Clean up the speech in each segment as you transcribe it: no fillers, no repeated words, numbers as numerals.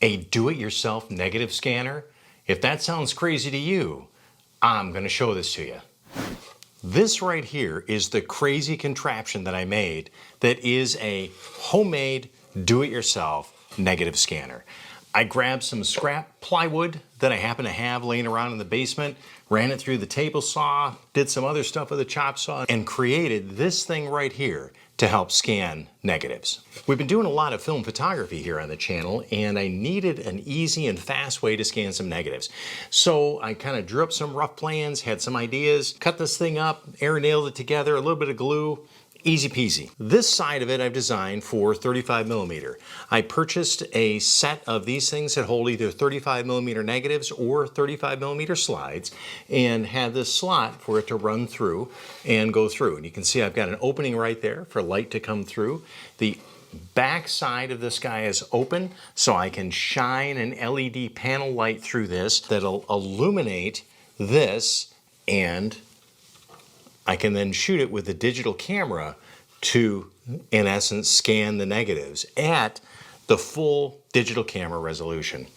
A do-it-yourself negative scanner? If that sounds crazy to you, I'm going to show this to you. This right here is the crazy contraption that I made that is a homemade do-it-yourself negative scanner. I grabbed some scrap plywood that I happen to have laying around in the basement, ran it through the table saw, did some other stuff with a chop saw, and created this thing right here to help scan negatives. We've been doing a lot of film photography here on the channel, and I needed an easy and fast way to scan some negatives. So I kind of drew up some rough plans, had some ideas, cut this thing up, air nailed it together, a little bit of glue. Easy peasy. This side of it I've designed for 35mm. I purchased a set of these things that hold either 35mm negatives or 35mm slides and had this slot for it to run through and go through. And you can see I've got an opening right there for light to come through. The back side of this guy is open, so I can shine an LED panel light through this that'll illuminate this, and I can then shoot it with a digital camera to, in essence, scan the negatives at the full digital camera resolution.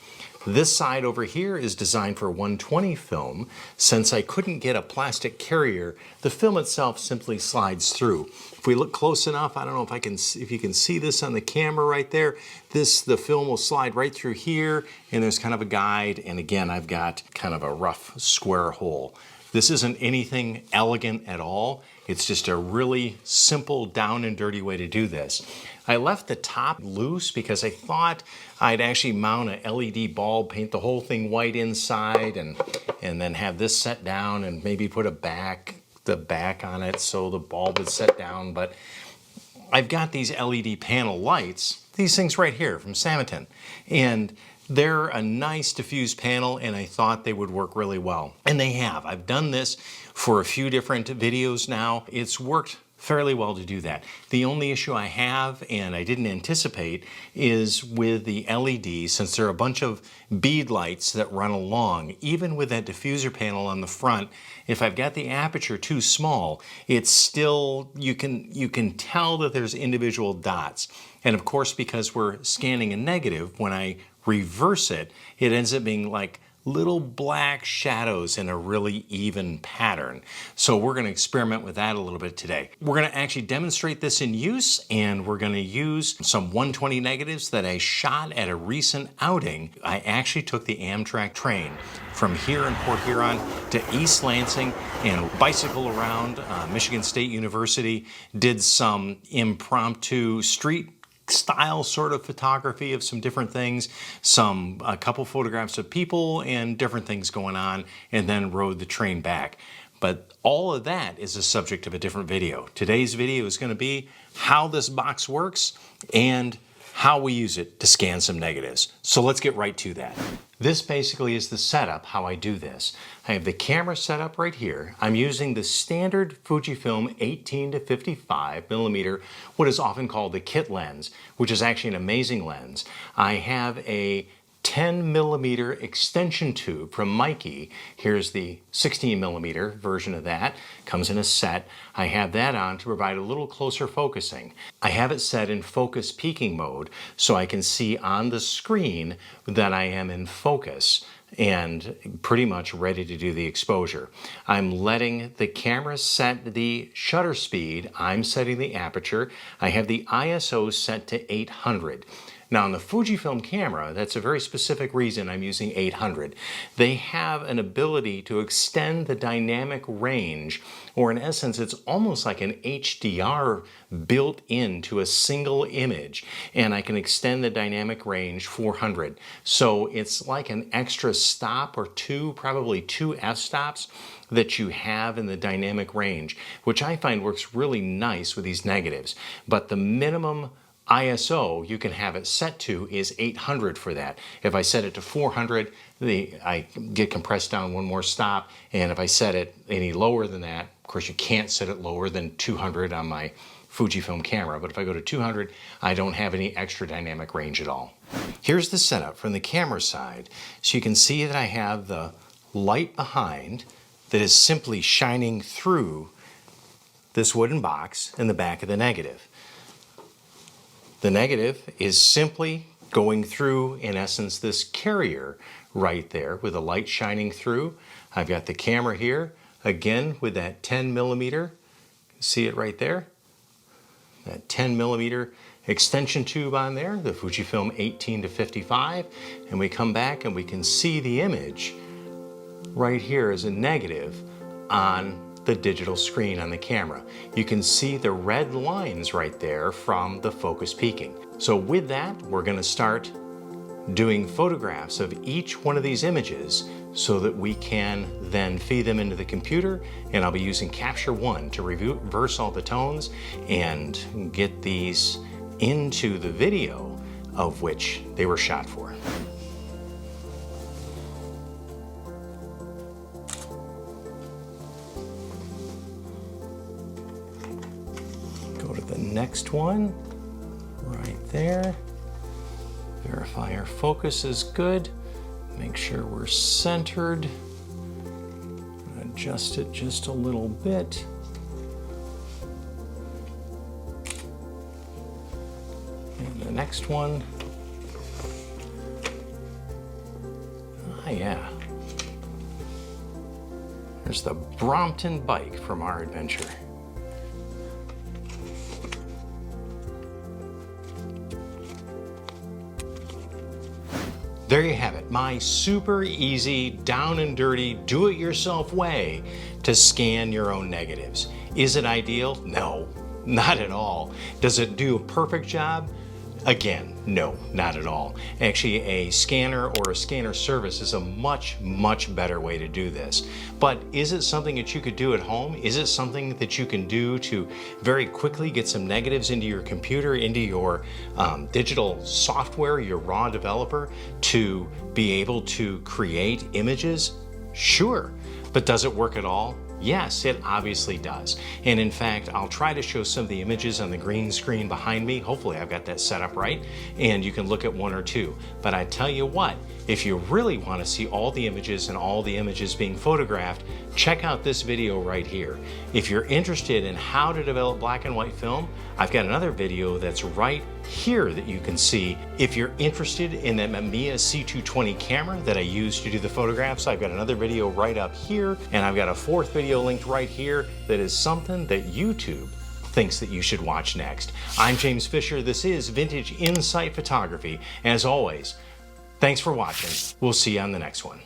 This side over here is designed for 120 film. Since I couldn't get a plastic carrier, the film itself simply slides through. If we look close enough, I don't know if you can see this on the camera right there, the film will slide right through here, and there's kind of a guide, and again, I've got kind of a rough square hole. This isn't anything elegant at all. It's just a really simple, down and dirty way to do this. I left the top loose because I thought I'd actually mount a LED bulb, paint the whole thing white inside, and then have this set down and maybe put the back on it so the bulb is set down. But I've got these LED panel lights, these things right here from Samanton, and they're a nice diffused panel, and I thought they would work really well. And they have. I've done this for a few different videos now. It's worked fairly well to do that. The only issue I have, and I didn't anticipate, is with the LEDs, since there are a bunch of bead lights that run along. Even with that diffuser panel on the front, if I've got the aperture too small, it's still, you can tell that there's individual dots. And of course, because we're scanning a negative, when I reverse it, it ends up being like little black shadows in a really even pattern. So we're going to experiment with that a little bit today. We're going to actually demonstrate this in use, and we're going to use some 120 negatives that I shot at a recent outing. I actually took the Amtrak train from here in Port Huron to East Lansing and bicycle around Michigan State University, did some impromptu street style sort of photography of some different things, a couple photographs of people and different things going on, and then rode the train back. But all of that is a subject of a different video. Today's video is going to be how this box works and how we use it to scan some negatives. So let's get right to that. This basically is the setup, how I do this. I have the camera set up right here. I'm using the standard Fujifilm 18 to 55 millimeter, what is often called the kit lens, which is actually an amazing lens. I have a 10 millimeter extension tube from Mieke. Here's the 16 millimeter version of that. Comes in a set. I have that on to provide a little closer focusing. I have it set in focus peaking mode so I can see on the screen that I am in focus and pretty much ready to do the exposure. I'm letting the camera set the shutter speed. I'm setting the aperture. I have the ISO set to 800. Now on the Fujifilm camera, that's a very specific reason I'm using 800. They have an ability to extend the dynamic range, or in essence, it's almost like an HDR built into a single image, and I can extend the dynamic range 400. So it's like an extra stop or two, probably 2 f-stops that you have in the dynamic range, which I find works really nice with these negatives. But the minimum ISO you can have it set to is 800 for that. If I set it to 400, I get compressed down one more stop, and if I set it any lower than that, of course you can't set it lower than 200 on my Fujifilm camera, but if I go to 200, I don't have any extra dynamic range at all. Here's the setup from the camera side. So you can see that I have the light behind that is simply shining through this wooden box in the back of the negative. The negative is simply going through, in essence, this carrier right there with a light shining through. I've got the camera here, again, with that 10 millimeter. See it right there? That 10 millimeter extension tube on there, the Fujifilm 18 to 55. And we come back and we can see the image right here as a negative on the digital screen on the camera. You can see the red lines right there from the focus peaking. So with that, we're going to start doing photographs of each one of these images so that we can then feed them into the computer, and I'll be using Capture One to reverse all the tones and get these into the video of which they were shot for. Go to the next one, right there. Verify our focus is good. Make sure we're centered. Adjust it just a little bit. And the next one. Ah, yeah. There's the Brompton bike from our adventure. There you have it, my super easy, down and dirty, do-it-yourself way to scan your own negatives. Is it ideal? No, not at all. Does it do a perfect job? Again, no, not at all. Actually, a scanner or a scanner service is a much, much better way to do this. But is it something that you could do at home? Is it something that you can do to very quickly get some negatives into your computer, into your digital software, your raw developer, to be able to create images? Sure. But does it work at all? Yes, it obviously does. And in fact, I'll try to show some of the images on the green screen behind me. Hopefully I've got that set up right, and you can look at one or two. But I tell you what, if you really want to see all the images and all the images being photographed, check out this video right here. If you're interested in how to develop black and white film, I've got another video that's right here that you can see. If you're interested in that Mieke C220 camera that I use to do the photographs, I've got another video right up here, and I've got a fourth video linked right here that is something that YouTube thinks that you should watch next. I'm James Fisher. This is Vintage Insight Photography. As always, thanks for watching. We'll see you on the next one.